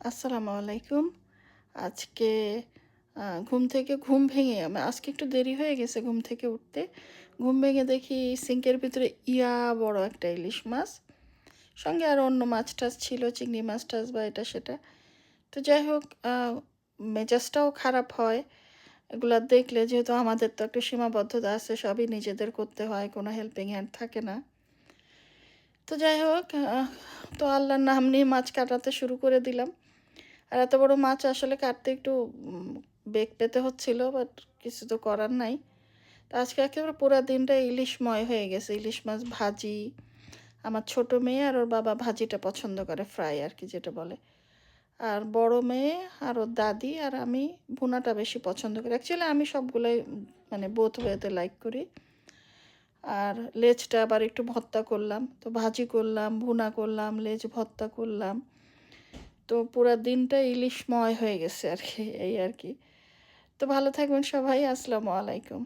আসসালামু আলাইকুম। আজকে ঘুম ভেঙে আজকে একটু দেরি হয়ে গেছে ঘুম থেকে উঠতে। ঘুম ভেঙে দেখি সিঙ্কের ভিতরে বড় একটা ইলিশ মাছ। সঙ্গে আরও অন্য মাছ-টাছ ছিল, চিংড়ি মাছ-টাছ বা এটা সেটা। তো যাই হোক, মেজাজটাও খারাপ হয় এগুলা দেখলে, যেহেতু আমাদের তো একটু সীমাবদ্ধতা আছে, সবই নিজেদের করতে হয়, কোনো হেল্পিং হ্যান্ড থাকে না। তো যাই হোক, তো আল্লাহর নাম নিয়ে মাছ কাটাতে শুরু করে দিলাম। আর এত বড় মাছ আসলে কাটতে একটু বেগ পেতে হচ্ছিল, বাট কিছু তো করার নাই। তো আজকে একেবারে পুরো দিনটা ইলিশময় হয়ে গেছে। ইলিশ মাছ ভাজি, আমার ছোট মেয়ে আর ওর বাবা ভাজিটা পছন্দ করে, ফ্রাই আর কি যেটা বলে। আর বড় মেয়ে আর ওর দাদি আর আমি ভুনাটা বেশি পছন্দ করি। অ্যাকচুয়ালি আমি সবগুলোই মানে বোথ ওয়েতে লাইক করি। আর লেজটা আবার একটু ভর্তা করলাম, তো ভাজি করলাম, ভুনা করলাম, লেজ ভর্তা করলাম। তো পুরা দিনটা ইলিশময় হয়ে গেছে আর কি, এই আর কি। তো ভালো থাকবেন সবাই। আসসালামু আলাইকুম।